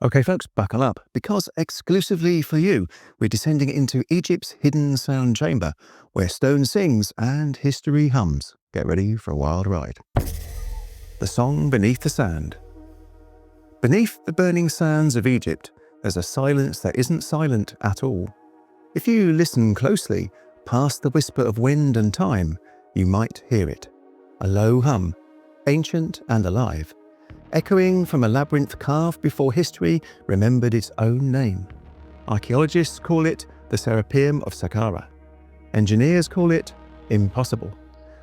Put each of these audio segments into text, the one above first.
Okay folks, buckle up, because exclusively for you, we're descending into Egypt's hidden sound chamber, where stone sings and history hums. Get ready for a wild ride. The song beneath the sand. Beneath the burning sands of Egypt, there's a silence that isn't silent at all. If you listen closely, past the whisper of wind and time, you might hear it. A low hum, ancient and alive, echoing from a labyrinth carved before history remembered its own name. Archaeologists call it the Serapeum of Saqqara. Engineers call it impossible.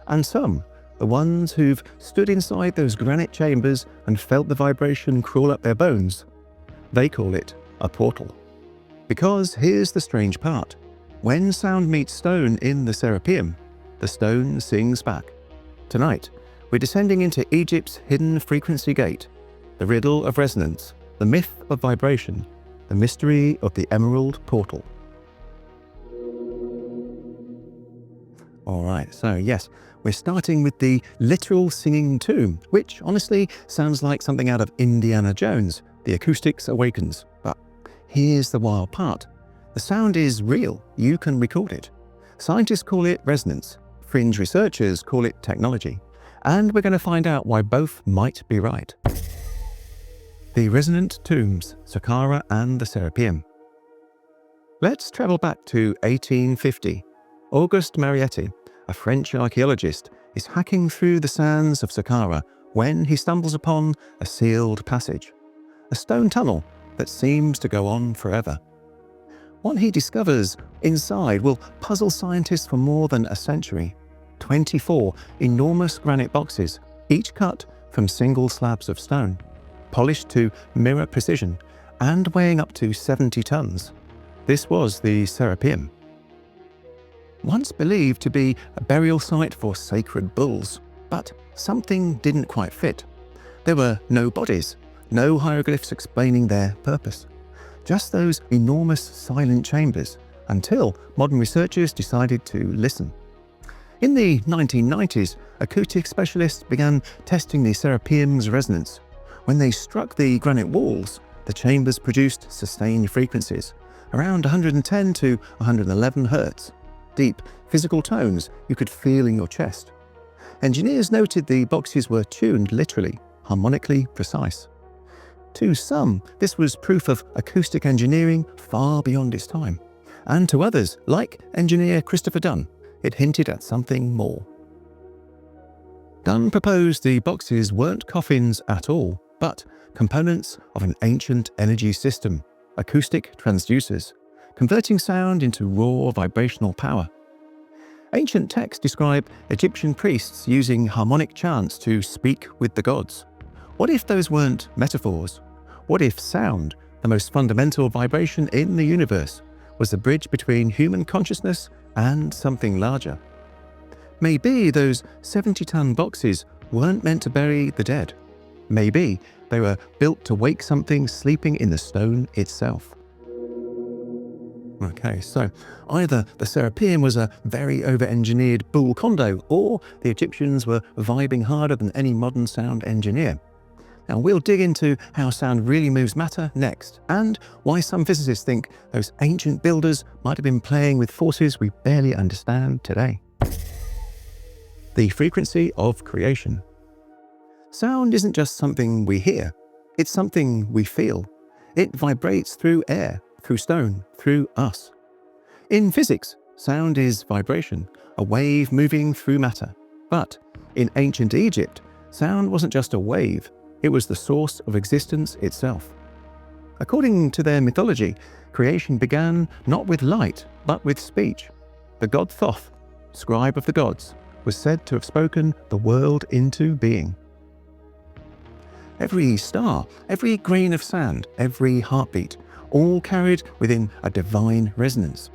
And some, the ones who've stood inside those granite chambers and felt the vibration crawl up their bones, they call it a portal. Because here's the strange part. When sound meets stone in the Serapeum, the stone sings back. Tonight, we're descending into Egypt's hidden frequency gate, the riddle of resonance, the myth of vibration, the mystery of the Emerald Portal. Alright, so yes, we're starting with the literal singing tomb, which honestly sounds like something out of Indiana Jones, The Acoustics Awakens. But here's the wild part. The sound is real, you can record it. Scientists call it resonance, fringe researchers call it technology. And we're going to find out why both might be right. The resonant tombs, Saqqara and the Serapeum. Let's travel back to 1850. Auguste Marietti, a French archaeologist, is hacking through the sands of Saqqara when he stumbles upon a sealed passage, a stone tunnel that seems to go on forever. What he discovers inside will puzzle scientists for more than a century. 24 enormous granite boxes, each cut from single slabs of stone, polished to mirror precision and weighing up to 70 tons. This was the Serapeum. Once believed to be a burial site for sacred bulls, but something didn't quite fit. There were no bodies, no hieroglyphs explaining their purpose. Just those enormous silent chambers, until modern researchers decided to listen. In the 1990s, acoustic specialists began testing the Serapeum's resonance. When they struck the granite walls, the chambers produced sustained frequencies, around 110 to 111 Hz. Deep, physical tones you could feel in your chest. Engineers noted the boxes were tuned literally, harmonically precise. To some, this was proof of acoustic engineering far beyond its time. And to others, like engineer Christopher Dunn, it hinted at something more. Dunn proposed the boxes weren't coffins at all, but components of an ancient energy system, acoustic transducers, converting sound into raw vibrational power. Ancient texts describe Egyptian priests using harmonic chants to speak with the gods. What if those weren't metaphors? What if sound, the most fundamental vibration in the universe, was the bridge between human consciousness and something larger? Maybe those 70-ton boxes weren't meant to bury the dead. Maybe they were built to wake something sleeping in the stone itself. Okay, so either the Serapeum was a very over-engineered bull condo, or the Egyptians were vibing harder than any modern sound engineer. Now we'll dig into how sound really moves matter next, and why some physicists think those ancient builders might have been playing with forces we barely understand today. The frequency of creation. Sound isn't just something we hear, it's something we feel. It vibrates through air, through stone, through us. In physics, sound is vibration, a wave moving through matter. But in ancient Egypt, sound wasn't just a wave, it was the source of existence itself. According to their mythology, creation began not with light, but with speech. The god Thoth, scribe of the gods, was said to have spoken the world into being. Every star, every grain of sand, every heartbeat, all carried within a divine resonance.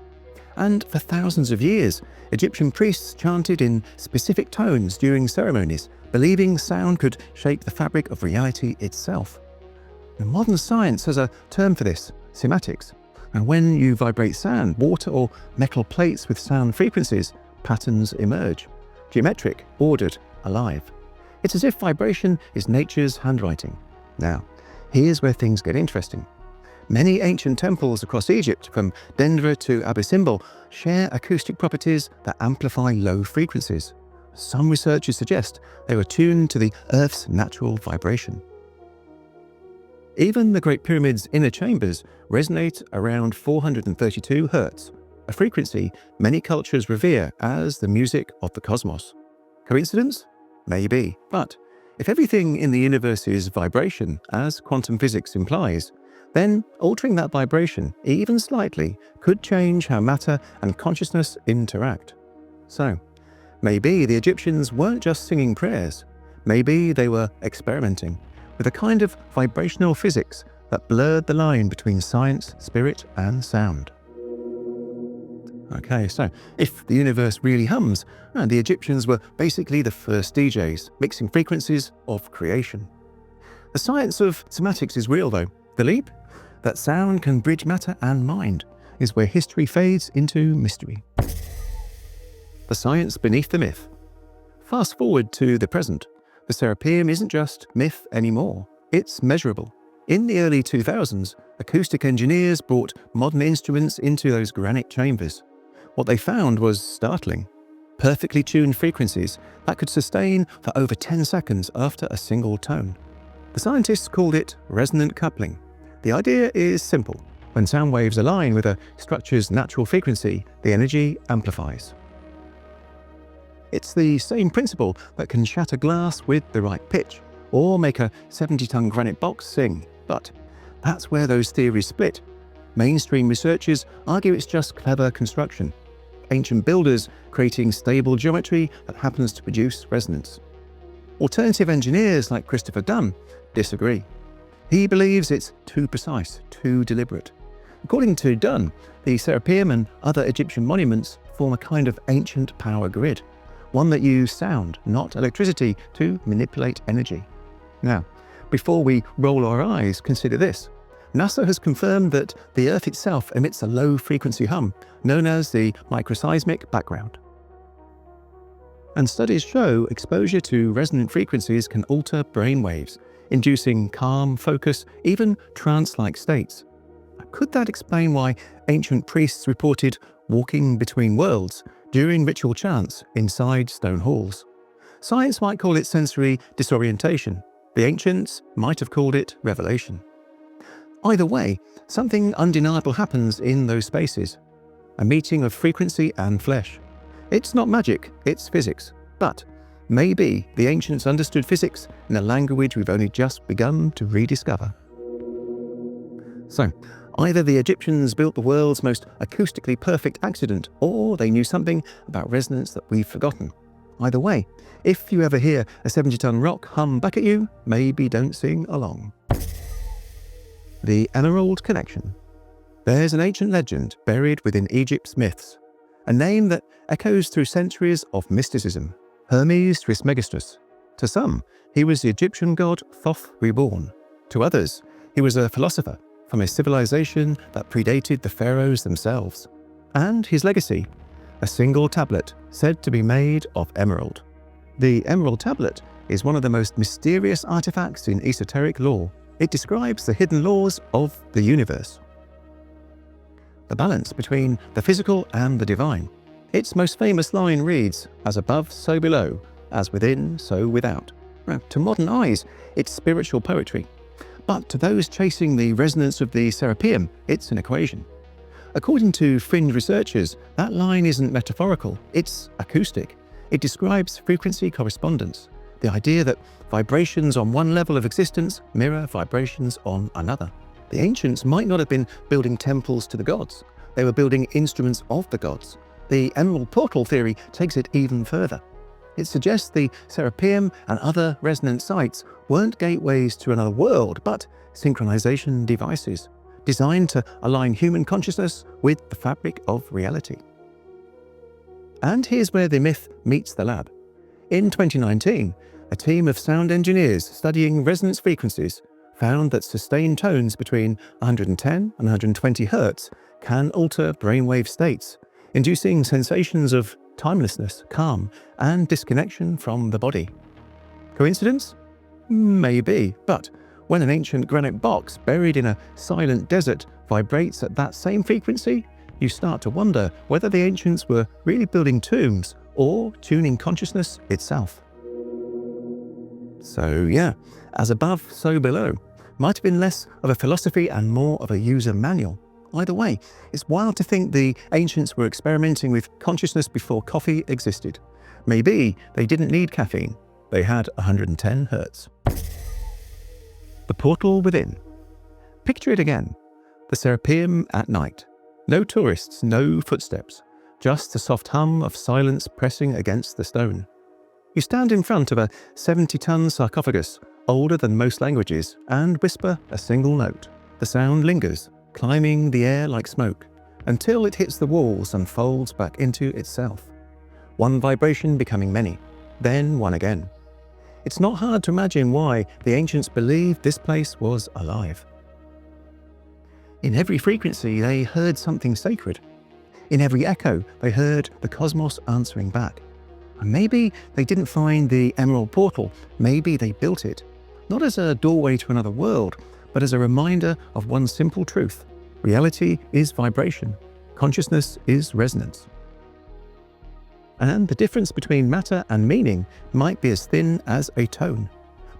And for thousands of years, Egyptian priests chanted in specific tones during ceremonies, believing sound could shape the fabric of reality itself. Now, modern science has a term for this, Cymatics. And when you vibrate sand, water or metal plates with sound frequencies, patterns emerge. Geometric, ordered, alive. It's as if vibration is nature's handwriting. Now, here's where things get interesting. Many ancient temples across Egypt, from Dendra to Abu Simbel, share acoustic properties that amplify low frequencies. Some researchers suggest they were tuned to the Earth's natural vibration. Even the Great Pyramid's inner chambers resonate around 432 Hz, a frequency many cultures revere as the music of the cosmos. Coincidence? Maybe. But if everything in the universe is vibration, as quantum physics implies, then altering that vibration, even slightly, could change how matter and consciousness interact. So, maybe the Egyptians weren't just singing prayers. Maybe they were experimenting with a kind of vibrational physics that blurred the line between science, spirit, and sound. Okay, so if the universe really hums, the Egyptians were basically the first DJs, mixing frequencies of creation. The science of Cymatics is real though. The leap? That sound can bridge matter and mind is where history fades into mystery. The science beneath the myth. Fast forward to the present. The Serapeum isn't just myth anymore. It's measurable. In the early 2000s, acoustic engineers brought modern instruments into those granite chambers. What they found was startling. Perfectly tuned frequencies that could sustain for over 10 seconds after a single tone. The scientists called it resonant coupling. The idea is simple. When sound waves align with a structure's natural frequency, the energy amplifies. It's the same principle that can shatter glass with the right pitch, or make a 70-ton granite box sing. But that's where those theories split. Mainstream researchers argue it's just clever construction. Ancient builders creating stable geometry that happens to produce resonance. Alternative engineers like Christopher Dunn disagree. He believes it's too precise, too deliberate. According to Dunn, the Serapeum and other Egyptian monuments form a kind of ancient power grid, one that used sound, not electricity, to manipulate energy. Now, before we roll our eyes, consider this. NASA has confirmed that the Earth itself emits a low-frequency hum, known as the microseismic background. And studies show exposure to resonant frequencies can alter brainwaves, inducing calm, focus, even trance-like states. Could that explain why ancient priests reported walking between worlds during ritual chants inside stone halls? Science might call it sensory disorientation. The ancients might have called it revelation. Either way, something undeniable happens in those spaces. A meeting of frequency and flesh. It's not magic, it's physics. But maybe the ancients understood physics in a language we've only just begun to rediscover. So, either the Egyptians built the world's most acoustically perfect accident, or they knew something about resonance that we've forgotten. Either way, if you ever hear a 70-ton rock hum back at you, maybe don't sing along. The Emerald Connection. There's an ancient legend buried within Egypt's myths, a name that echoes through centuries of mysticism. Hermes Trismegistus. To some, he was the Egyptian god Thoth reborn. To others, he was a philosopher from a civilization that predated the pharaohs themselves. And his legacy, a single tablet said to be made of emerald. The Emerald Tablet is one of the most mysterious artifacts in esoteric lore. It describes the hidden laws of the universe. The balance between the physical and the divine. Its most famous line reads, "As above, so below, as within, so without." Now, to modern eyes, it's spiritual poetry. But to those chasing the resonance of the Serapeum, it's an equation. According to fringe researchers, that line isn't metaphorical, it's acoustic. It describes frequency correspondence, the idea that vibrations on one level of existence mirror vibrations on another. The ancients might not have been building temples to the gods, they were building instruments of the gods. The Emerald Portal theory takes it even further. It suggests the Serapeum and other resonant sites weren't gateways to another world, but synchronization devices, designed to align human consciousness with the fabric of reality. And here's where the myth meets the lab. In 2019, a team of sound engineers studying resonance frequencies found that sustained tones between 110 and 120 Hz can alter brainwave states, inducing sensations of timelessness, calm, and disconnection from the body. Coincidence? Maybe, but When an ancient granite box buried in a silent desert vibrates at that same frequency, you start to wonder whether the ancients were really building tombs or tuning consciousness itself. So yeah, as above, so below. Might have been less of a philosophy and more of a user manual. Either way, it's wild to think the ancients were experimenting with consciousness before coffee existed. Maybe they didn't need caffeine. They had 110 Hertz. The portal within. Picture it again. The Serapeum at night. No tourists, no footsteps. Just the soft hum of silence pressing against the stone. You stand in front of a 70-ton sarcophagus, older than most languages, and whisper a single note. The sound lingers, climbing the air like smoke, until it hits the walls and folds back into itself. One vibration becoming many, then one again. It's not hard to imagine why the ancients believed this place was alive. In every frequency, they heard something sacred. In every echo, they heard the cosmos answering back. And maybe they didn't find the emerald portal, maybe they built it, not as a doorway to another world, but as a reminder of one simple truth. Reality is vibration. Consciousness is resonance. And the difference between matter and meaning might be as thin as a tone.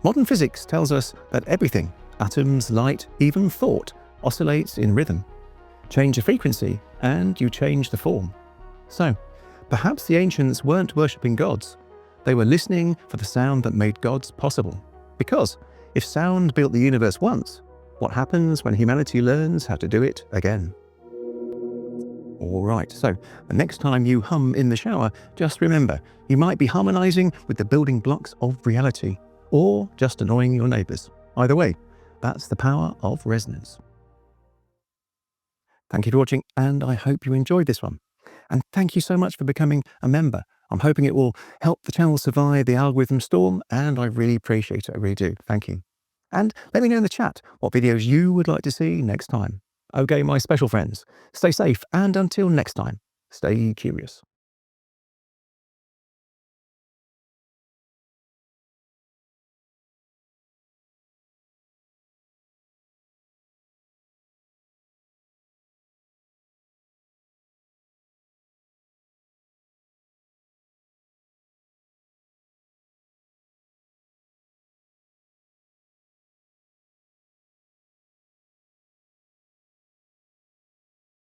Modern physics tells us that everything, atoms, light, even thought, oscillates in rhythm. Change the frequency and you change the form. So, perhaps the ancients weren't worshipping gods. They were listening for the sound that made gods possible. Because if sound built the universe once, what happens when humanity learns how to do it again? Alright, so the next time you hum in the shower, just remember, you might be harmonizing with the building blocks of reality, or just annoying your neighbors. Either way, that's the power of resonance. Thank you for watching, and I hope you enjoyed this one. And thank you so much for becoming a member. I'm hoping it will help the channel survive the algorithm storm, and I really appreciate it, I really do. Thank you. And let me know in the chat what videos you would like to see next time. Okay, my special friends, stay safe, and until next time, stay curious.